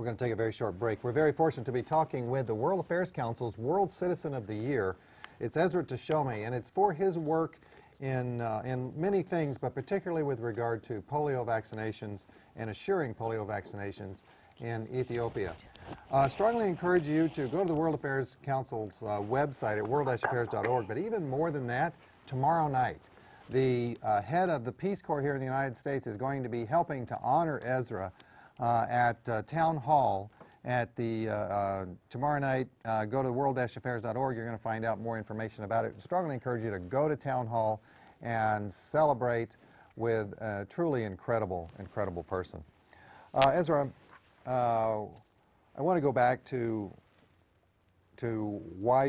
We're going to take a very short break. We're very fortunate to be talking with the World Affairs Council's World Citizen of the Year. It's Ezra Teshome, and it's for his work in many things, but particularly with regard to polio vaccinations and assuring polio vaccinations in Ethiopia. Strongly encourage you to go to the World Affairs Council's website at world-affairs.org, but even more than that, tomorrow night, the head of the Peace Corps here in the United States is going to be helping to honor Ezra at Town Hall at the tomorrow night. Go to world-affairs.org. You're going to find out more information about it. Strongly encourage you to go to Town Hall and celebrate with a truly incredible person. Ezra, I want to go back to why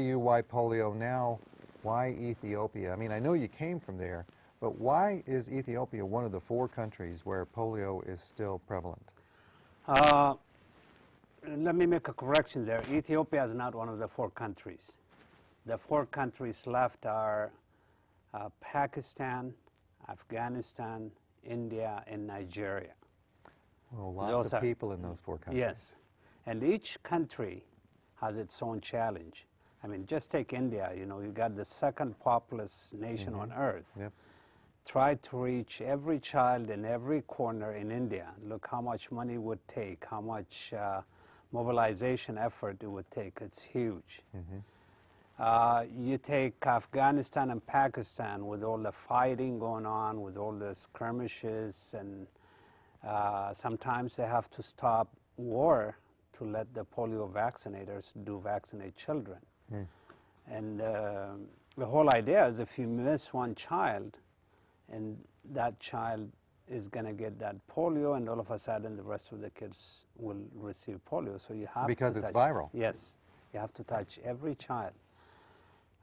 polio now, why Ethiopia? I mean, I know you came from there, but why is Ethiopia one of the 4 countries where polio is still prevalent? Let me make a correction there. Ethiopia is not one of the 4 countries. The 4 countries left are Pakistan, Afghanistan, India, and Nigeria. Well, lots of people in those 4 countries. Yes. And each country has its own challenge. I mean, just take India. You know, you got the 2nd populous nation on earth. Yep. Try to reach every child in every corner in India. Look how much money it would take, how much mobilization effort it would take. It's huge. You take Afghanistan and Pakistan with all the fighting going on, with all the skirmishes, and sometimes they have to stop war to let the polio vaccinators vaccinate children. And the whole idea is if you miss one child, and that child is going to get that polio, and all of a sudden the rest of the kids will receive polio. So you have because to it's touch, viral. Yes, you have to touch every child.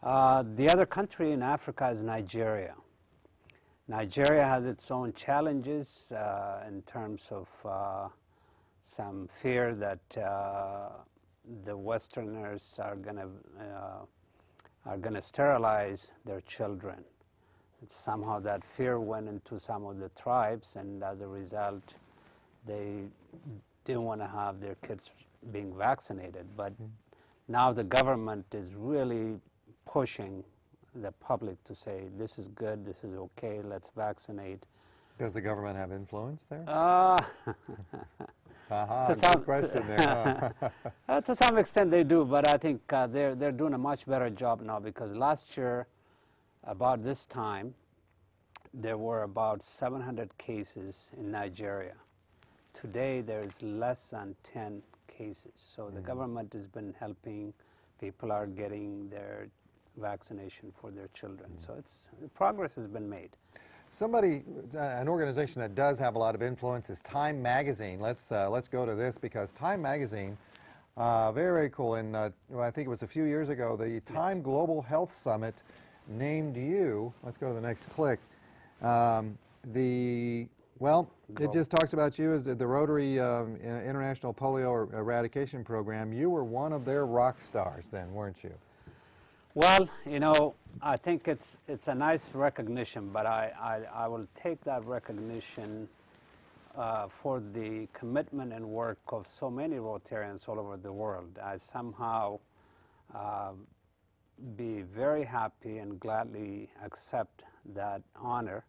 The other country in Africa is Nigeria. Nigeria has its own challenges in terms of some fear that the Westerners are going to sterilize their children. Somehow that fear went into some of the tribes, and as a result, they didn't want to have their kids being vaccinated. But now the government is really pushing the public to say, this is good, this is okay, let's vaccinate. Does the government have influence there? Good question there. To some extent they do, but I think they're doing a much better job now, because last year, about this time, there were about 700 cases in Nigeria. Today, there's less than 10 cases. So the government has been helping. People are getting their vaccination for their children. So progress has been made. An organization that does have a lot of influence is Time Magazine. Let's go to this, because Time Magazine, very cool. And well, I think it was a few years ago, the Time Global Health Summit named you. Let's go to the next click. It just talks about you as the Rotary International Polio Eradication Program. You were one of their rock stars then, weren't you? Well, you know, I think it's a nice recognition, but I will take that recognition for the commitment and work of so many Rotarians all over the world. I somehow be very happy and gladly accept that honor,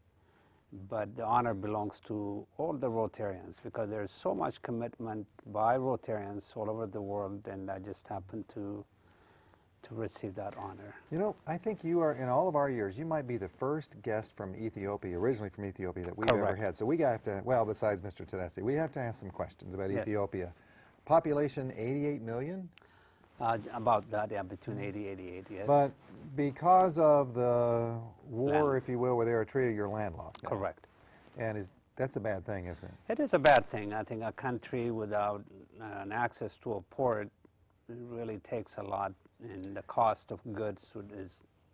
but the honor belongs to all the Rotarians, because there's so much commitment by Rotarians all over the world, and I just happen to receive that honor. You know, I think you are, in all of our years, you might be the first guest from Ethiopia, originally from Ethiopia, that we've ever had. So we have to, well, besides Mr. Tedeschi, we have to ask some questions about Ethiopia. Population 88 million? About that, yeah, between 80 and 88, yes. But because of the war, if you will, with Eritrea, you're landlocked now. Correct. And that's a bad thing, isn't it? It is a bad thing. I think a country without an access to a port really takes a lot, and the cost of goods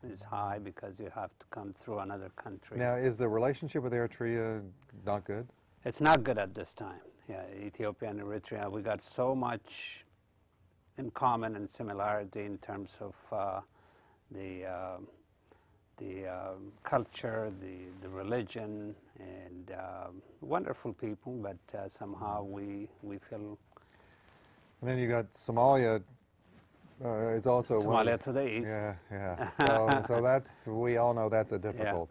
is high because you have to come through another country. Now, is the relationship with Eritrea not good? It's not good at this time. Yeah, Ethiopia and Eritrea, we got so much in common and similarity in terms of the culture, the religion, and wonderful people, but somehow we feel And then you got Somalia is also Somalia to the east. Yeah, yeah. So that's, we all know that's a difficult,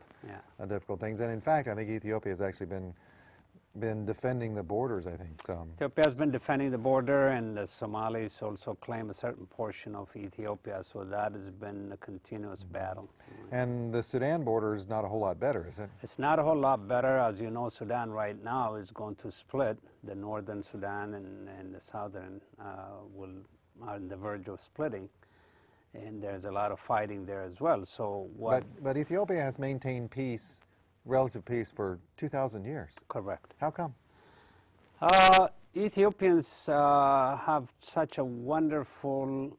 a difficult thing. And in fact, I think Ethiopia has actually been defending the borders, I think. So Ethiopia has been defending the border, and the Somalis also claim a certain portion of Ethiopia, so that has been a continuous battle. And the Sudan border is not a whole lot better, is it? It's not a whole lot better. As you know, Sudan right now is going to split. The northern Sudan and the southern are on the verge of splitting, and there's a lot of fighting there as well. So But Ethiopia has maintained peace, relative peace, for 2,000 years. Correct. How come? Ethiopians have such a wonderful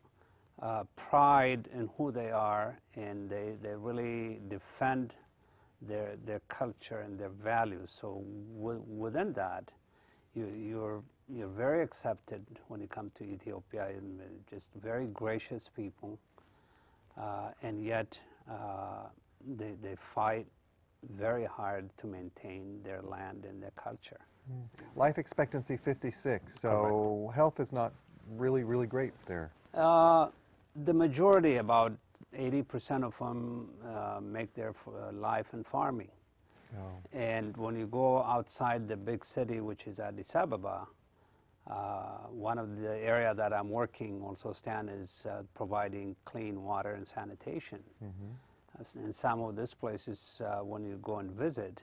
pride in who they are, and they really defend their culture and their values. So within that, you're very accepted when you come to Ethiopia, and just very gracious people, and yet they fight very hard to maintain their land and their culture. Life expectancy 56, so correct. Health is not really great there. The majority, about 80% of them, make their life in farming. Oh. And when you go outside the big city, which is Addis Ababa, one of the area that I'm working also, Stan, is providing clean water and sanitation. In some of these places, when you go and visit,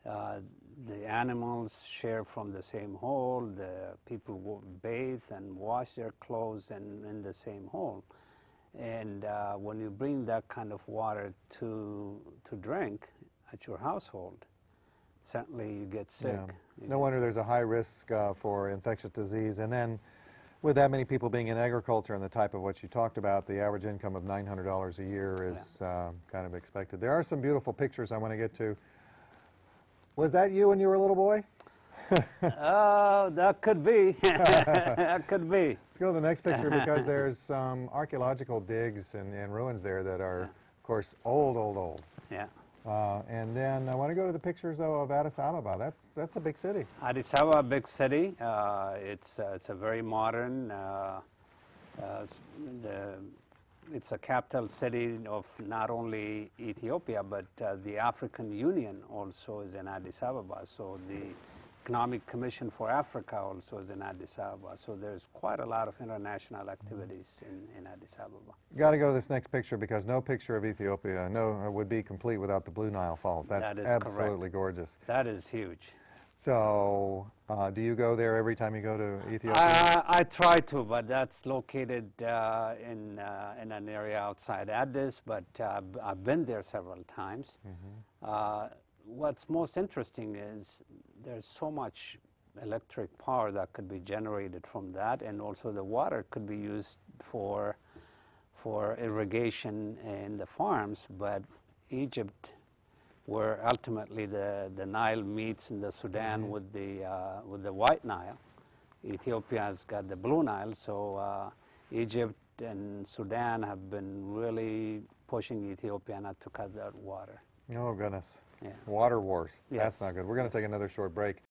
the animals share from the same hole, the people bathe and wash their clothes in the same hole. And when you bring that kind of water to drink at your household, certainly you get sick. Yeah. No wonder there's a high risk for infectious disease. And then with that many people being in agriculture and the type of what you talked about, the average income of $900 a year is kind of expected. There are some beautiful pictures I want to get to. Was that you when you were a little boy? That could be. That could be. Let's go to the next picture because there's some archaeological digs and ruins there that are, of course, old. Yeah. And then I want to go to the pictures of Addis Ababa. That's a big city. Addis Ababa, big city. It's a very modern. It's a capital city of not only Ethiopia, but the African Union also is in Addis Ababa. So the Economic Commission for Africa also is in Addis Ababa. So there's quite a lot of international activities in Addis Ababa. Got to go to this next picture because no picture of Ethiopia would be complete without the Blue Nile Falls. That's absolutely gorgeous. That is huge. So do you go there every time you go to Ethiopia? I try to, but that's located in an area outside Addis, but I've been there several times. What's most interesting is there's so much electric power that could be generated from that, and also the water could be used for irrigation in the farms. But Egypt, where ultimately the Nile meets in the Sudan with the White Nile, Ethiopia has got the Blue Nile. So Egypt and Sudan have been really pushing Ethiopia not to cut that water. Oh goodness. Yeah. Water wars. Yes. That's not good. We're going to take another short break.